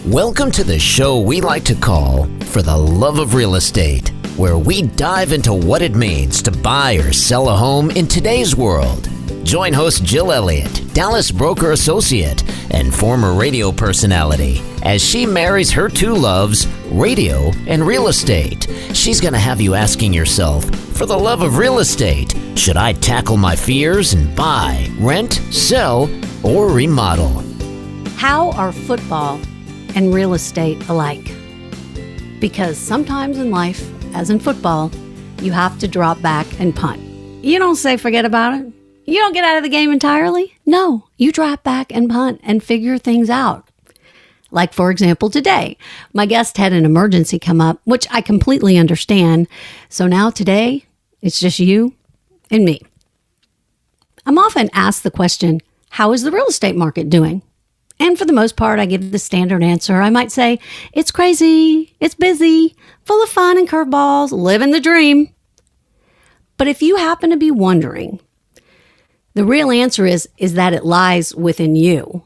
Welcome to the show we like to call For the Love of Real Estate, where we dive into what it means to buy or sell a home in today's world. Join host Jill Elliott, Dallas broker associate and former radio personality, as she marries her two loves, radio and real estate. She's going to have you asking yourself, for the love of real estate, should I tackle my fears and buy, rent, sell, or remodel? How are football and real estate alike? Because sometimes in life, as in football, you have to drop back and punt. You don't say forget about it. You don't get out of the game entirely. No, you drop back and punt and figure things out. Like, for example, today, my guest had an emergency come up, which I completely understand. So now today, it's just you and me. I'm often asked the question, how is the real estate market doing? And for the most part, I give the standard answer. I might say, it's crazy, it's busy, full of fun and curveballs, living the dream. But if you happen to be wondering, the real answer is that it lies within you.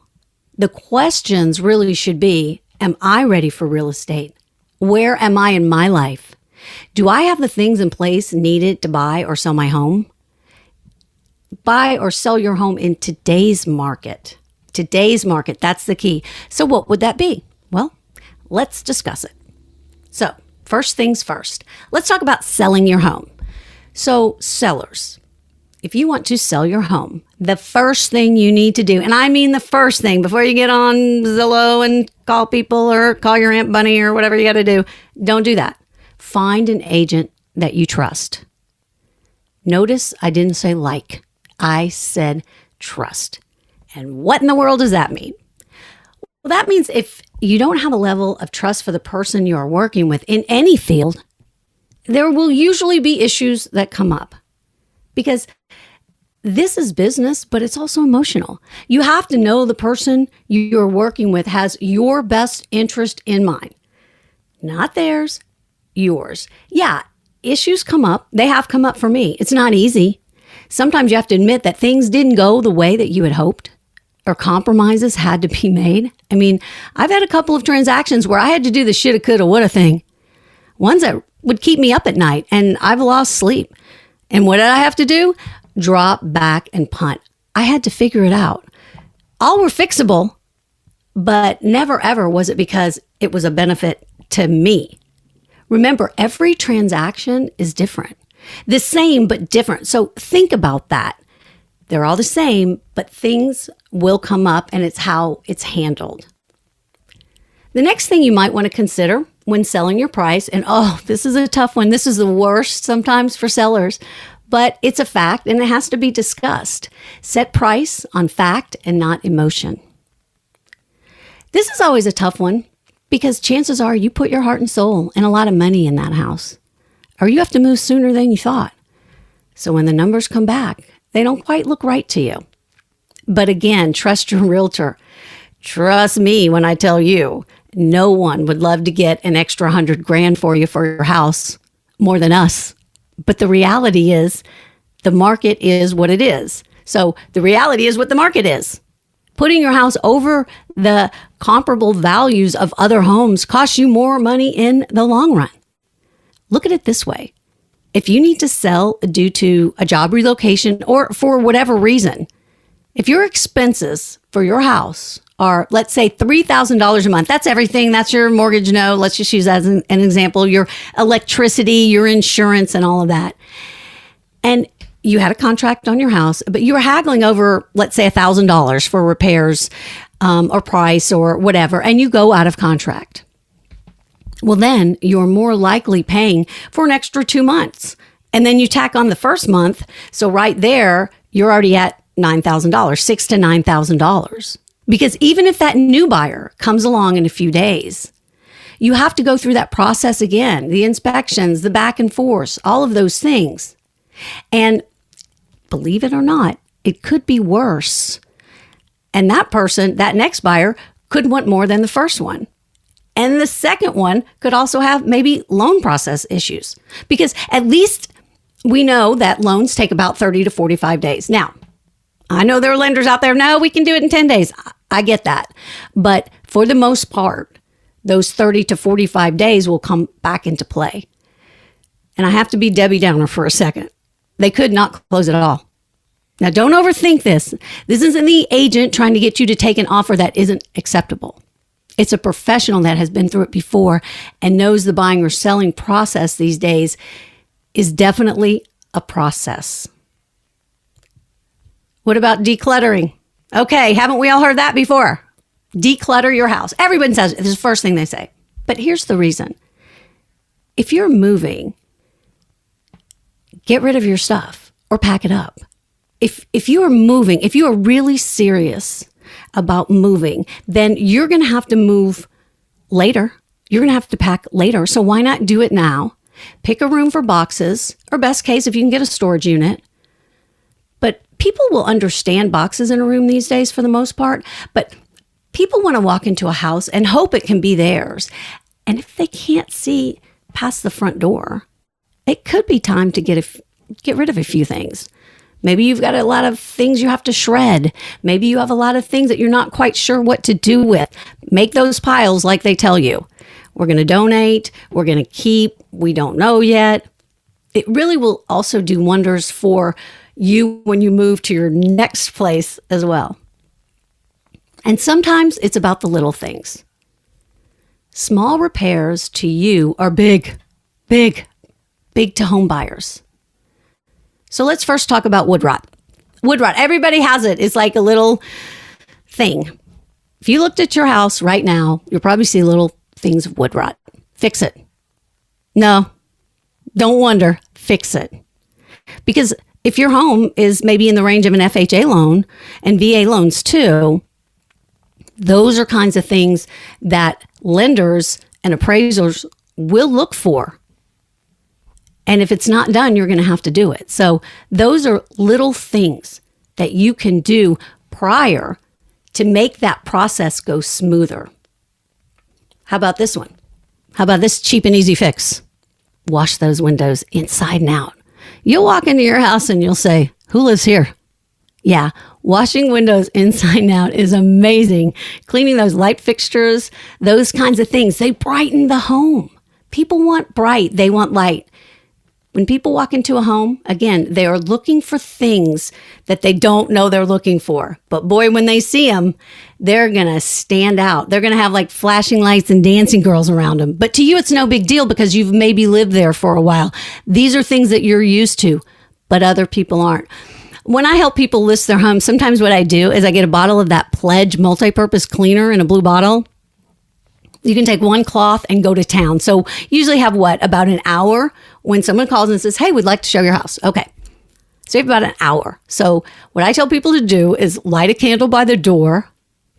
The questions really should be, am I ready for real estate? Where am I in my life? Do I have the things in place needed to buy or sell my home? Buy or sell your home in today's market. Today's market, that's the key. So what would that be? Well, let's discuss it. So first things first, let's talk about selling your home. So sellers, if you want to sell your home, the first thing you need to do, and I mean the first thing before you get on Zillow and call people or call your Aunt Bunny or whatever you got to do, don't do that. Find an agent that you trust. Notice I didn't say like, I said trust. And what in the world does that mean? Well, that means if you don't have a level of trust for the person you are working with in any field, there will usually be issues that come up. Because this is business, but it's also emotional. You have to know the person you're working with has your best interest in mind. Not theirs, yours. Yeah, issues come up. They have come up for me. It's not easy. Sometimes you have to admit that things didn't go the way that you had hoped, or compromises had to be made. I mean, I've had a couple of transactions where I had to do the shoulda, coulda, woulda thing. Ones that would keep me up at night, and I've lost sleep. And what did I have to do? Drop back and punt. I had to figure it out. All were fixable, but never ever was it because it was a benefit to me. Remember, every transaction is different. The same, but different. So think about that. They're all the same, but things will come up, and it's how it's handled. The next thing you might want to consider when selling your price, and this is a tough one. This is the worst sometimes for sellers, but it's a fact and it has to be discussed. Set price on fact and not emotion. This is always a tough one because chances are you put your heart and soul and a lot of money in that house, or you have to move sooner than you thought. So when the numbers come back, they don't quite look right to you. But again, trust your realtor. Trust me when I tell you, no one would love to get an extra $100,000 for you for your house more than us. But the reality is the market is what it is. So the reality is what the market is. Putting your house over the comparable values of other homes costs you more money in the long run. Look at it this way. If you need to sell due to a job relocation or for whatever reason, if your expenses for your house are, let's say, $3,000 a month, that's everything. That's your mortgage note. Let's just use that as an example, your electricity, your insurance, and all of that. And you had a contract on your house, but you were haggling over, let's say, $1,000 for repairs or price or whatever, and you go out of contract. Well, then you're more likely paying for an extra 2 months. And then you tack on the first month. So right there, you're already at $9,000, $6,000 to $9,000. Because even if that new buyer comes along in a few days, you have to go through that process again, the inspections, the back and forth, all of those things. And believe it or not, it could be worse. And that person, that next buyer, could want more than the first one. And the second one could also have maybe loan process issues, because at least we know that loans take about 30 to 45 days. Now, I know there are lenders out there, no, we can do it in 10 days. I get that. But for the most part, those 30 to 45 days will come back into play. And I have to be Debbie Downer for a second. They could not close it all. Now, don't overthink this. This isn't the agent trying to get you to take an offer that isn't acceptable. It's a professional that has been through it before and knows the buying or selling process these days is definitely a process. What about decluttering? Okay, haven't we all heard that before? Declutter your house. Everyone says it. This is the first thing they say. But here's the reason. If you're moving, get rid of your stuff or pack it up. If you are moving, if you are really serious about moving, then you're going to have to move later. You're going to have to pack later. So why not do it now? Pick a room for boxes, or best case, if you can get a storage unit. But people will understand boxes in a room these days for the most part. But people want to walk into a house and hope it can be theirs. And if they can't see past the front door, it could be time to get rid of a few things. Maybe you've got a lot of things you have to shred. Maybe you have a lot of things that you're not quite sure what to do with. Make those piles like they tell you. We're going to donate. We're going to keep. We don't know yet. It really will also do wonders for you when you move to your next place as well. And sometimes it's about the little things. Small repairs to you are big to home buyers. So let's first talk about wood rot. Wood rot, everybody has it. It's like a little thing. If you looked at your house right now, you'll probably see little things of wood rot. Fix it. No, don't wonder. Fix it. Because if your home is maybe in the range of an FHA loan and VA loans too, those are kinds of things that lenders and appraisers will look for. And if it's not done, you're going to have to do it. So those are little things that you can do prior to make that process go smoother. How about this one? How about this cheap and easy fix? Wash those windows inside and out. You'll walk into your house and you'll say, who lives here? Yeah, washing windows inside and out is amazing. Cleaning those light fixtures, those kinds of things, they brighten the home. People want bright, they want light. When people walk into a home, again, they are looking for things that they don't know they're looking for. But boy, when they see them, they're going to stand out. They're going to have like flashing lights and dancing girls around them. But to you, it's no big deal because you've maybe lived there for a while. These are things that you're used to, but other people aren't. When I help people list their homes, sometimes what I do is I get a bottle of that Pledge multi-purpose cleaner in a blue bottle. You can take one cloth and go to town. So usually have about an hour when someone calls and says, hey, we'd like to show your house. Okay. So you have about an hour. So what I tell people to do is light a candle by the door,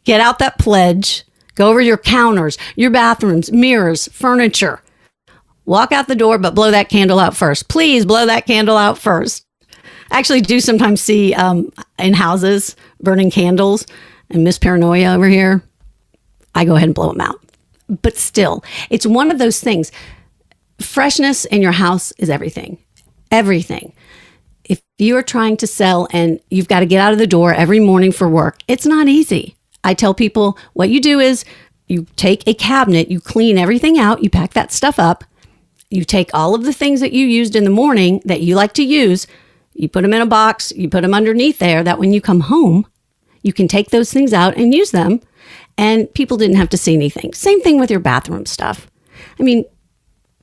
get out that Pledge, go over your counters, your bathrooms, mirrors, furniture, walk out the door, but blow that candle out first. Please blow that candle out first. I actually do sometimes see in houses burning candles, and Miss Paranoia over here, I go ahead and blow them out. But still, it's one of those things. Freshness in your house is everything. Everything. If you are trying to sell and you've got to get out of the door every morning for work, it's not easy. I tell people what you do is you take a cabinet, you clean everything out, you pack that stuff up, you take all of the things that you used in the morning that you like to use, you put them in a box, you put them underneath there, that when you come home, you can take those things out and use them. And people didn't have to see anything. Same thing with your bathroom stuff. I mean,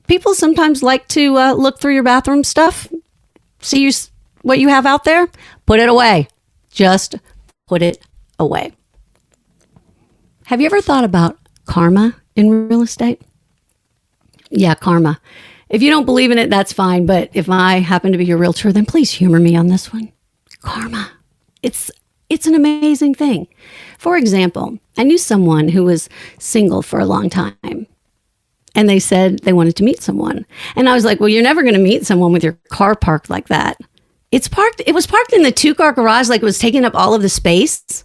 people sometimes like to look through your bathroom stuff, see what you have out there, put it away. Just put it away. Have you ever thought about karma in real estate? Yeah, karma. If you don't believe in it, that's fine. But if I happen to be your realtor, then please humor me on this one. Karma. It's an amazing thing. For example, I knew someone who was single for a long time, and they said they wanted to meet someone. And I was like, well, you're never going to meet someone with your car parked like that. It was parked in the 2-car garage like it was taking up all of the space,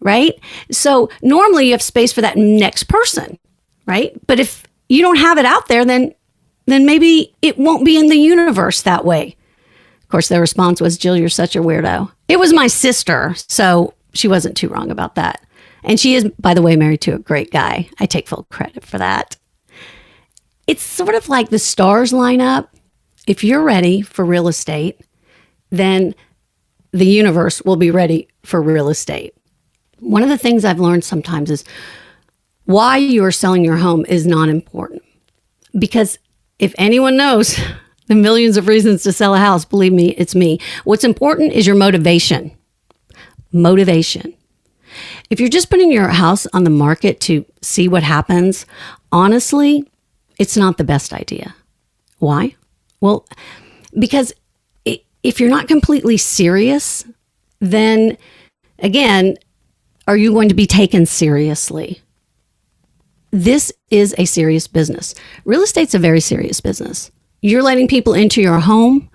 right? So normally you have space for that next person, right? But if you don't have it out there, then maybe it won't be in the universe that way. Of course, their response was, Jill, you're such a weirdo. It was my sister, so she wasn't too wrong about that. And she is, by the way, married to a great guy. I take full credit for that. It's sort of like the stars line up. If you're ready for real estate, then the universe will be ready for real estate. One of the things I've learned sometimes is why you are selling your home is not important. Because if anyone knows the millions of reasons to sell a house, believe me, it's me. What's important is your motivation. Motivation. If you're just putting your house on the market to see what happens, honestly, it's not the best idea. Why? Well, because if you're not completely serious, then again, are you going to be taken seriously? This is a serious business. Real estate's a very serious business. You're letting people into your home.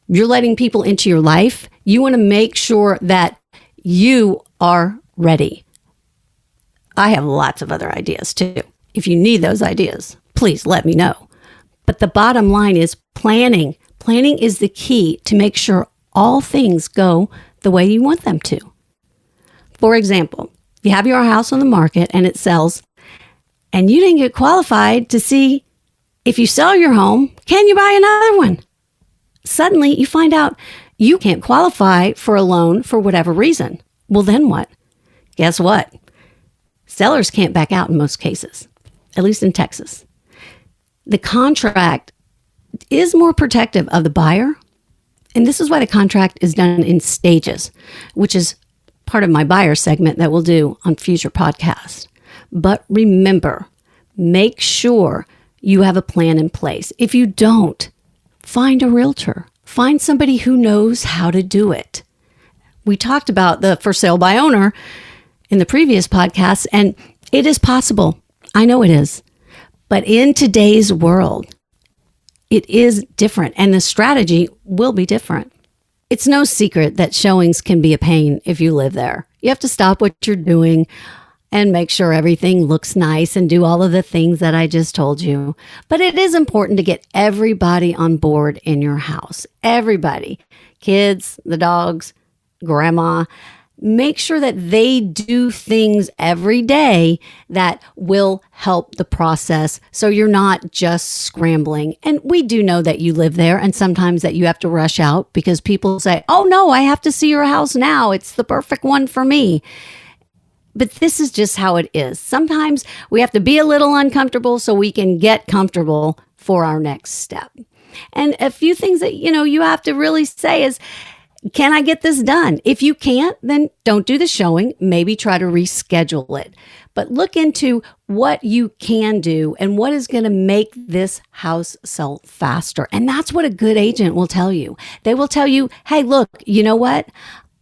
You're letting people into your life. You want to make sure that you are ready. I have lots of other ideas too. If you need those ideas, please let me know. But the bottom line is planning. Planning is the key to make sure all things go the way you want them to. For example, you have your house on the market and it sells, and you didn't get qualified to see if you sell your home, can you buy another one? Suddenly you find out you can't qualify for a loan for whatever reason. Well, then what? Guess what? Sellers can't back out in most cases, at least in Texas. The contract is more protective of the buyer. And this is why the contract is done in stages, which is part of my buyer segment that we'll do on future podcasts. But remember, make sure you have a plan in place. If you don't, find a realtor. Find somebody who knows how to do it. We talked about the for sale by owner in the previous podcast, and it is possible. I know it is. But in today's world, it is different, and the strategy will be different. It's no secret that showings can be a pain if you live there. You have to stop what you're doing and make sure everything looks nice and do all of the things that I just told you. But it is important to get everybody on board in your house. Everybody, kids, the dogs, grandma. Make sure that they do things every day that will help the process so you're not just scrambling. And we do know that you live there and sometimes that you have to rush out because people say, oh no, I have to see your house now. It's the perfect one for me. But this is just how it is. Sometimes we have to be a little uncomfortable so we can get comfortable for our next step. And a few things that, you have to really say is, can I get this done? If you can't, then don't do the showing. Maybe try to reschedule it. But look into what you can do and what is going to make this house sell faster. And that's what a good agent will tell you. They will tell you, hey, look, you know what?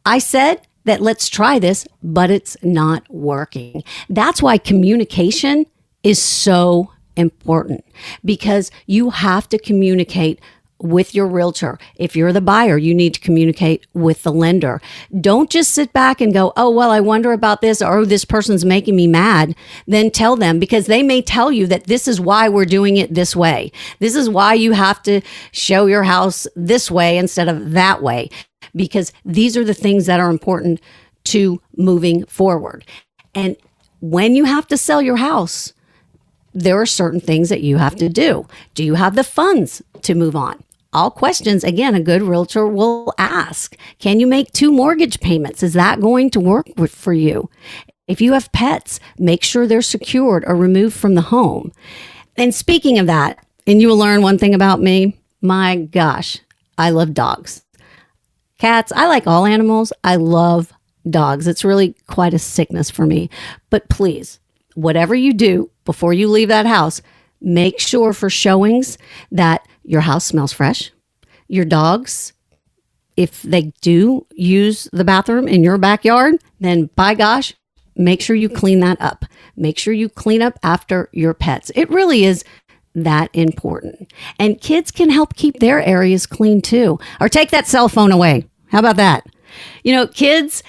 I said that let's try this, but it's not working. That's why communication is so important, because you have to communicate with your realtor. If you're the buyer, you need to communicate with the lender. Don't just sit back and go, oh, well, I wonder about this, or oh, this person's making me mad. Then tell them, because they may tell you that this is why we're doing it this way. This is why you have to show your house this way instead of that way, because these are the things that are important to moving forward. And when you have to sell your house, there are certain things that you have to do. Do you have the funds to move on? All questions, again, a good realtor will ask. Can you make 2 mortgage payments? Is that going to work for you? If you have pets, make sure they're secured or removed from the home. And speaking of that, and you will learn one thing about me, my gosh, I love dogs. Cats, I like all animals. I love dogs. It's really quite a sickness for me. But please, whatever you do before you leave that house, make sure for showings that your house smells fresh. Your dogs, if they do use the bathroom in your backyard, then by gosh, make sure you clean that up. Make sure you clean up after your pets. It really is that important. And kids can help keep their areas clean too. Or take that cell phone away. How about that? Kids,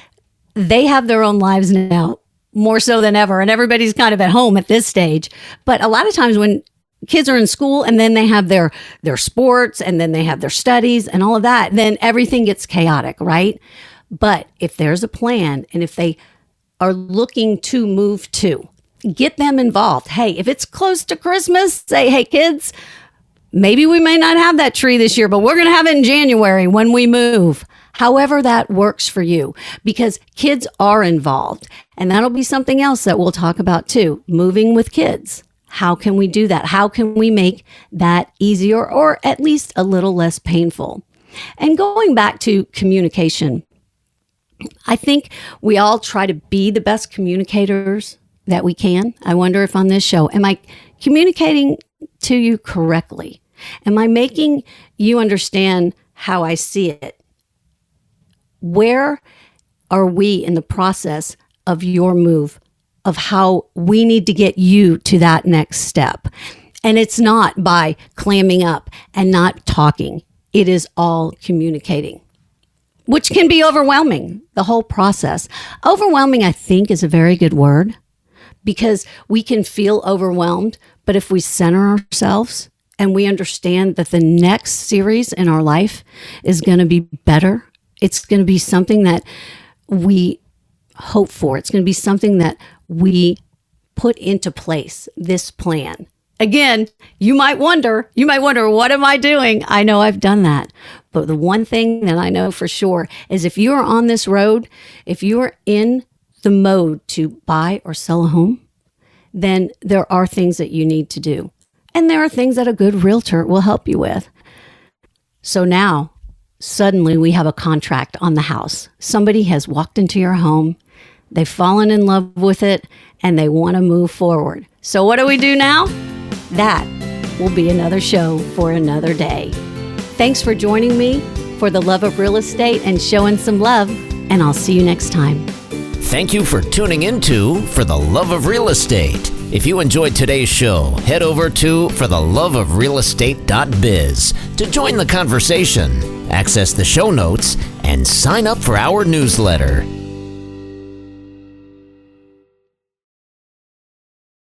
they have their own lives now, more so than ever. And everybody's kind of at home at this stage. But a lot of times when kids are in school and then they have their sports and then they have their studies and all of that, then everything gets chaotic, right? But if there's a plan and if they are looking to move to. Get them involved. Hey, if it's close to Christmas, say, hey, kids, maybe we may not have that tree this year, but we're going to have it in January when we move. However that works for you, because kids are involved. And that'll be something else that we'll talk about too, moving with kids. How can we do that? How can we make that easier or at least a little less painful? And going back to communication, I think we all try to be the best communicators that we can. I wonder if on this show, am I communicating to you correctly? Am I making you understand how I see it? Where are we in the process of your move, of how we need to get you to that next step? And it's not by clamming up and not talking. It is all communicating, which can be overwhelming, the whole process. Overwhelming, I think, is a very good word, because we can feel overwhelmed, but if we center ourselves and we understand that the next series in our life is going to be better, it's going to be something that we hope for. It's going to be something that we put into place, this plan. Again, you might wonder, what am I doing? I know I've done that. But the one thing that I know for sure is if you are on this road, if you are in the mode to buy or sell a home, then there are things that you need to do. And there are things that a good realtor will help you with. So now, suddenly we have a contract on the house. Somebody has walked into your home, they've fallen in love with it, and they want to move forward. So what do we do now? That will be another show for another day. Thanks for joining me for the love of real estate and showing some love, and I'll see you next time. Thank you for tuning into For the Love of Real Estate. If you enjoyed today's show, head over to fortheloveofrealestate.biz to join the conversation, access the show notes, and sign up for our newsletter.